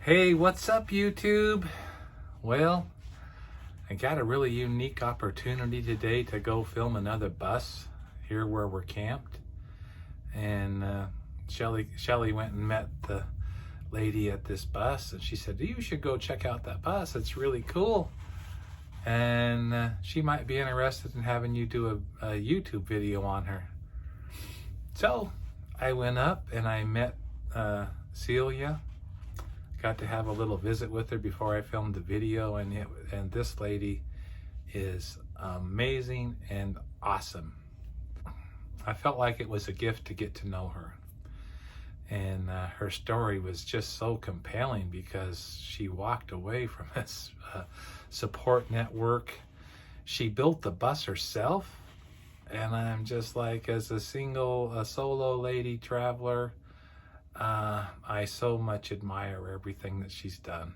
Hey, what's up, YouTube? Well, I got a really unique opportunity today to go film another bus here where we're camped. And Shelley went and met the lady at this bus, and she said, you should go check out that bus. It's really cool. And she might be interested in having you do a YouTube video on her. So I went up and I met Celia. Got to have a little visit with her before I filmed the video, and this lady is amazing and awesome. I felt like it was a gift to get to know her. And her story was just so compelling because she walked away from this support network. She built the bus herself, and I'm just like, as a solo lady traveler, I so much admire everything that she's done.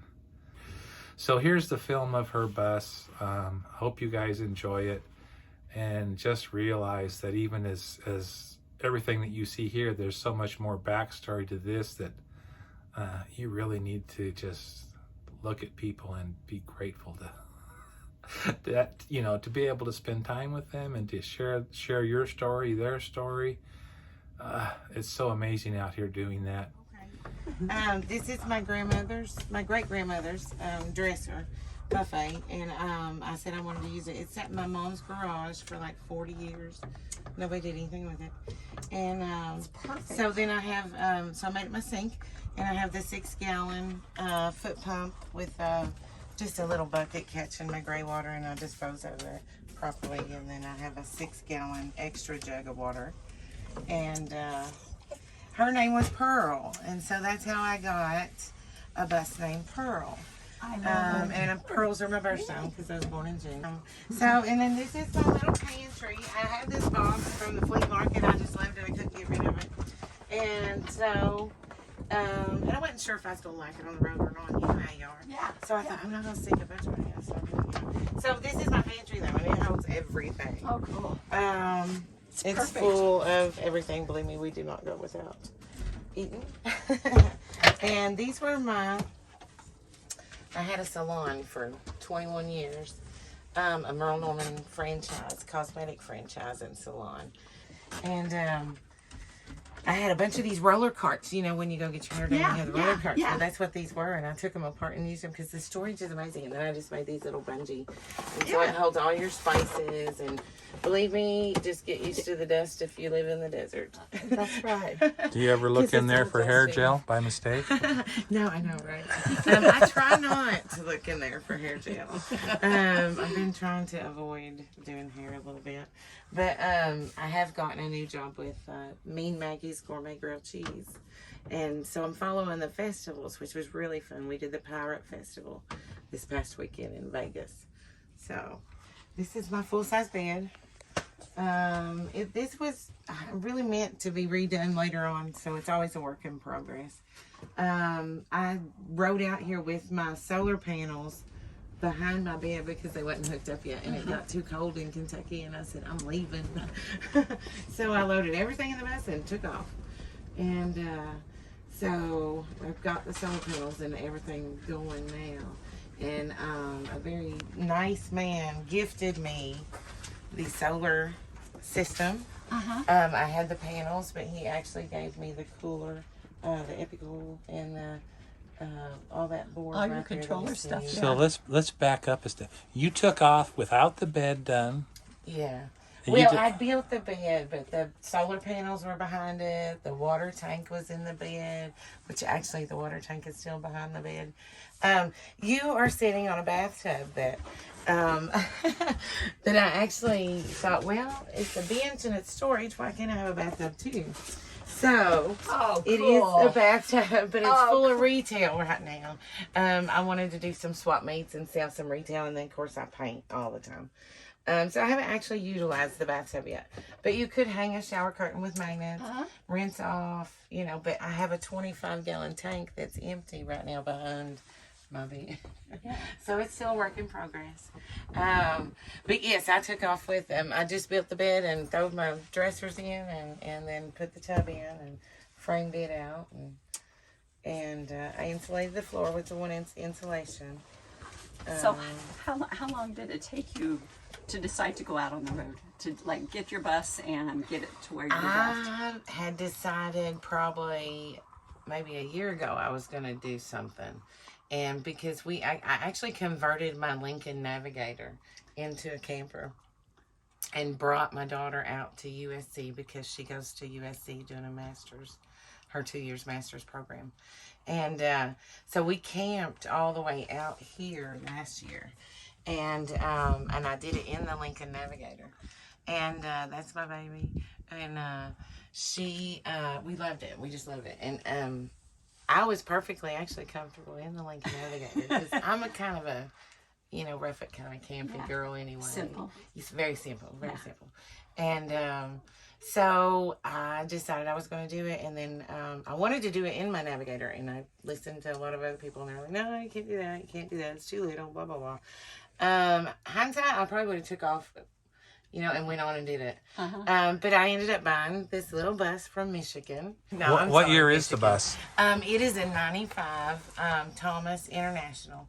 So here's the film of her bus. Hope you guys enjoy it, and just realize that even as everything that you see here, there's so much more backstory to this that you really need to just look at people and be grateful that to be able to spend time with them and to share your story, their story. It's so amazing out here doing that. Okay. This is my great grandmother's dresser buffet, and I said I wanted to use it. It's at my mom's garage for like 40 years. Nobody did anything with it, and so then I have so I made it my sink, and I have the 6-gallon foot pump with just a little bucket catching my gray water, and I dispose of it properly, and then I have a 6-gallon extra jug of water. And her name was Pearl, and so that's how I got a bus named Pearl. I love and pearls are my birthstone because I was born in June. And then this is my little pantry. I had this box from the flea market. I just loved it. I couldn't get rid of it. And so, and I wasn't sure if I was going to like it on the road or not. You know how you are. Yeah. So I thought, I'm not going to stick a bunch of it in. So this is my pantry though, and it holds everything. Oh, cool. It's perfect. Full of everything. Believe me, we do not go without eating. And these were I had a salon for 21 years. A Merle Norman franchise, cosmetic franchise and salon. And I had a bunch of these roller carts, when you go get your hair done, you have the roller carts. Yeah. So that's what these were, and I took them apart and used them because the storage is amazing. And then I just made these little bungee. And so it holds all your spices, and believe me, just get used to the dust if you live in the desert. That's right. Do you ever look in there for hair gel by mistake? No, I know, right? I try not to look in there for hair gel. I've been trying to avoid doing hair a little bit. But I have gotten a new job with Mean Maggie's Gourmet Grilled Cheese. And so I'm following the festivals, which was really fun. We did the Pirate Festival this past weekend in Vegas. So this is my full-size bed. This was really meant to be redone later on, so it's always a work in progress. I rode out here with my solar panels behind my bed because they wasn't hooked up yet, and it got too cold in Kentucky, and I said, I'm leaving. So I loaded everything in the bus and took off. And so I've got the solar panels and everything going now. And a very nice man gifted me the solar system. I had the panels, but he actually gave me the cooler, the Epical, and all that board. All your controller stuff. So let's back up a step. You took off without the bed done. Yeah. Well, I built the bed, but the solar panels were behind it. The water tank was in the bed, which actually the water tank is still behind the bed. You are sitting on a bathtub that that I actually thought, well, it's a bench and it's storage. Why can't I have a bathtub too? So it is a bathtub, but it's full of retail right now. I wanted to do some swap meets and sell some retail, and then of course I paint all the time. So I haven't actually utilized the bathtub yet, but you could hang a shower curtain with magnets, rinse off, but I have a 25-gallon tank that's empty right now behind my bed. So it's still a work in progress. But yes, I took off with them. I just built the bed and threw my dressers in and then put the tub in and framed it out. And And I insulated the floor with the 1-inch insulation. So how long did it take you to decide to go out on the road? To like get your bus and get it to where you left? I had decided probably maybe a year ago I was going to do something. And because I actually converted my Lincoln Navigator into a camper and brought my daughter out to USC because she goes to USC doing a master's, her 2 years master's program. And so we camped all the way out here last year. And I did it in the Lincoln Navigator. And that's my baby. And we loved it. We just loved it. And I was perfectly actually comfortable in the Lincoln Navigator because I'm a kind of a, rough it kind of campy girl anyway. Simple. It's very simple, very simple. And so I decided I was going to do it. And then I wanted to do it in my Navigator. And I listened to a lot of other people and they're like, no, you can't do that. You can't do that. It's too little, blah, blah, blah. Hindsight, I probably would have took off, and went on and did it. But I ended up buying this little bus from Michigan. No, What year is the bus? It is a 95 Thomas International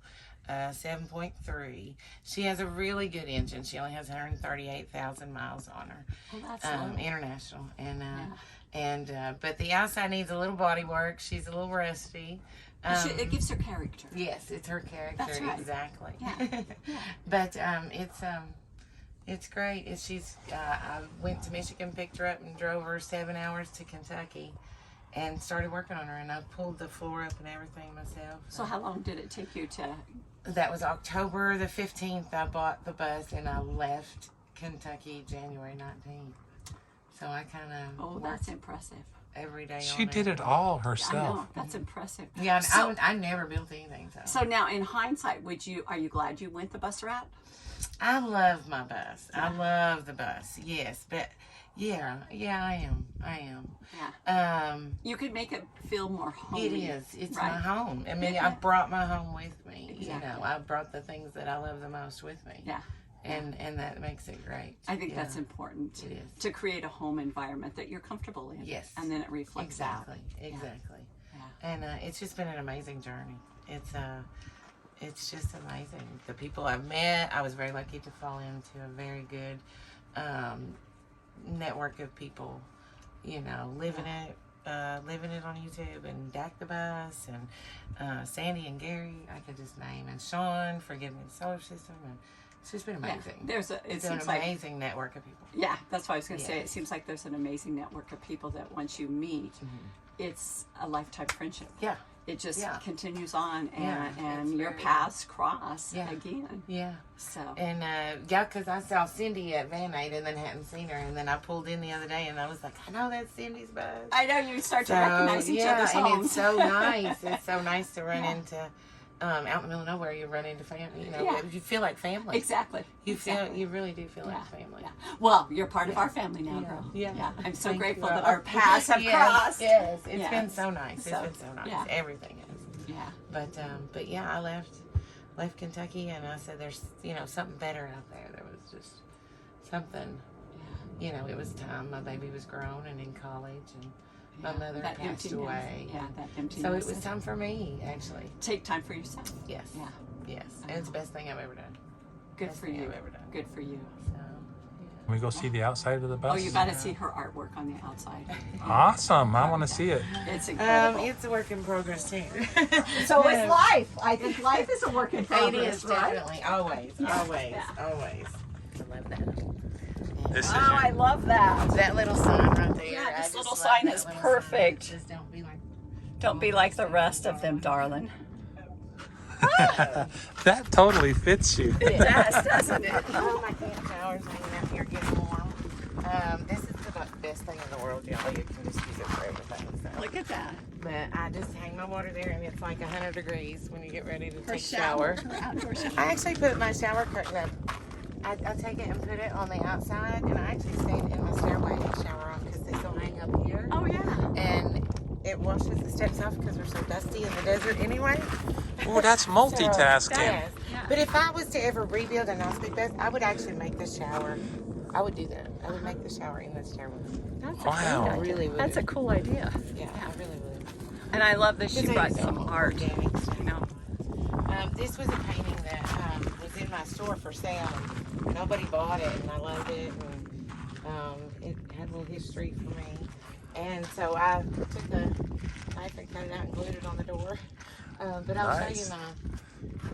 7.3. She has a really good engine. She only has 138,000 miles on her. Well, that's international. And but the outside needs a little body work. She's a little rusty. It gives her character. Yes, it's her character. That's right. Exactly. Yeah. But it's great. I went to Michigan, picked her up, and drove her 7 hours to Kentucky, and started working on her. And I pulled the floor up and everything myself. So how long did it take you to? That was October the 15th. I bought the bus, and I left Kentucky January 19th. So I kind of Oh, that's impressive. every day. She on did it all I herself. know, that's impressive. Yeah, So, I never built anything. so now, in hindsight, are you glad you went the bus route? I love my bus. I love the bus. Yes, but yeah, I am. Yeah. You could make it feel more homey. It is. It's right? my home. I mean, Yeah. I brought my home with me. Exactly. I brought the things that I love the most with me. Yeah. And that makes it great. I think Yeah. that's important. It is. To create a home environment that you're comfortable in. Yes. And then it reflects Exactly. out. Exactly. Yeah. And it's just been an amazing journey. It's just amazing. The people I've met, I was very lucky to fall into a very good network of people, living it on YouTube, and Dak the Bus, and Sandy and Gary, I could just name, and Sean for giving me the solar system, and it's just been amazing. Yeah. It's an amazing network of people. Yeah, that's what I was going to say. Yeah. It seems like there's an amazing network of people that once you meet, it's a lifetime friendship. Yeah. It just Yeah. continues on, Yeah, and it's your very- paths cross Yeah. again. Yeah. So And because I saw Cindy at Van Aid and then hadn't seen her, and then I pulled in the other day and I was like, I know that's Cindy's bus. I know you start to recognize each other's and homes. it's so nice. It's so nice to run into out in the middle of nowhere. You run into family. You feel like family. Exactly. You really do feel like family. Yeah. Well, you're part of our family now, Yeah. girl. Yeah. I'm so Thank grateful you. that our paths have Yes, crossed. Yes, it's Yes. been so nice. So, It's been so nice. yeah. Everything is. Yeah. But yeah, I left Kentucky, and I said, there's something better out there. There was just something. It was time. My baby was grown and in college, and my mother That passed emptiness. away. Yeah, that emptiness. So it was time for me, actually. Take time for yourself. Yes. Yeah. Yes. And it's the best thing I've ever done. Good Best for thing you. I've ever done. Good for you. So, Can we go see the outside of the bus? Oh, you got to see her artwork on the outside. Awesome. I want to see it. It's incredible. it's a work in progress too. So is life. I think life is a work in It progress, is right? definitely always. I love that. This is Oh, I love that. That little sign right there. Yeah, I this just little love sign that is little perfect. Sign. Just don't be like. Don't be like the rest of them, darling. that totally fits you. It does, doesn't it? Oh, my camp showers hanging out here getting warm. This is the best thing in the world, y'all. You can just use it for everything. So. Look at that. But I just hang my water there, and it's like 100 degrees when you get ready to Her take a shower. shower. Her outdoor shower. I actually put my shower curtain up. I take it and put it on the outside, and I actually stand in my stairway and shower on because they still hang up here. Oh, yeah. And it washes the steps off because they're so dusty in the desert anyway. Oh, that's multitasking. Yes. But if I was to ever rebuild a nice big bus, I would actually make the shower. I would do that. I would make the shower in the stairway. That's Wow. I really would. That's a cool idea. Yeah, I really would. And I love that she Because brought it's some art. organic stuff. You know, This was a painting that was in my store for sale. And nobody bought it, and I loved it. And it had a little history for me. And so I took a knife and cut it out and glued it on the door. But I'll show you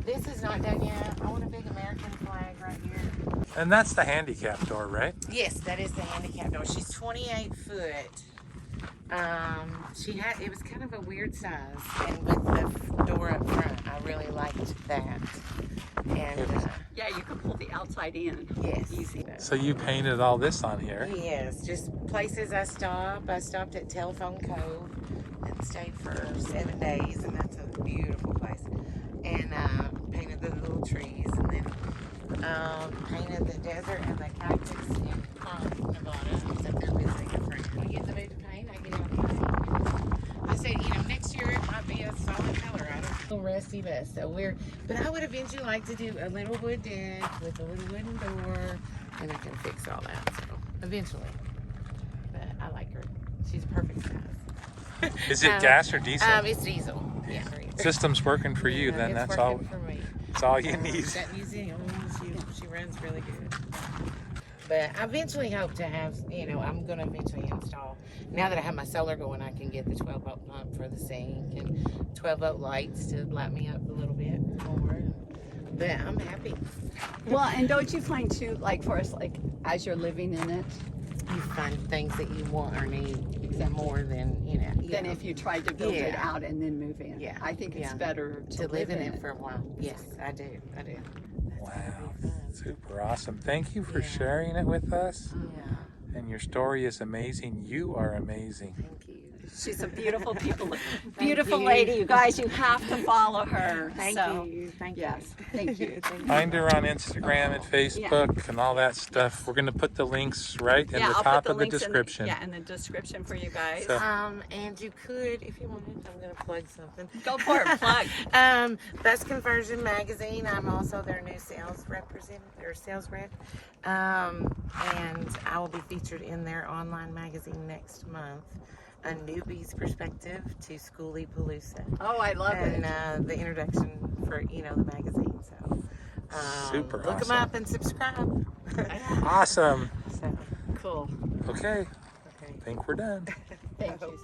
this is not done yet. I want a big American flag right here. And that's the Handicapped Door, right? Yes, that is the Handicapped Door. She's 28 foot. It was kind of a weird size, and with the door up front, I really liked that. And yeah, you can pull the outside in. yes, Easy. So you painted all this on here. yes, just places I stop. I stopped at Telephone Cove and stayed for 7 days, and that's a beautiful place. And painted the little trees, and then painted the desert and the cactus in Palm, Nevada. I was up there visiting a friend. When I get in the mood to paint, I get out easy. I said, next year it might be a solid color. I don't feel rusty, but so weird. But I would eventually like to do a little wood deck with a little wooden door, and I can fix all that. So eventually, but I like her. She's a perfect size. Is it gas or diesel? It's diesel. Yeah. System's working for you, then It's that's working all. for me. That's all you need. That museum, she runs really good. But I eventually hope to have, I'm going to eventually install. Now that I have my solar going, I can get the 12-volt pump for the sink and 12-volt lights to light me up a little bit more. But I'm happy. Well, and don't you find too, like for us, like as you're living in it, You find things that you want or need more than, than if you tried to build it out and then move in. Yeah. I think it's Yeah. better to live in it for a while. Yes, I do. Wow, super awesome. Thank you for sharing it with us. Yeah. And your story is amazing. You are amazing. Thank you. She's a beautiful beautiful lady. You guys, you have to follow her. Thank you. Thank you. Yes, thank you. Find her on Instagram and Facebook and all that stuff. We're going to put the links right in the I'll top put of the links description. in the description for you guys. So- And you could, if you wanted, I'm going to plug something. Go for it, plug. Bus Conversion Magazine. I'm also their new sales representative or sales rep. And I will be featured in their online magazine next month. A newbie's perspective to Skoolie Palooza. Oh, I love it. And the introduction for, the magazine. So Super look awesome. them up and subscribe. Awesome. So, Cool. Okay, okay. I think we're done. Thank you.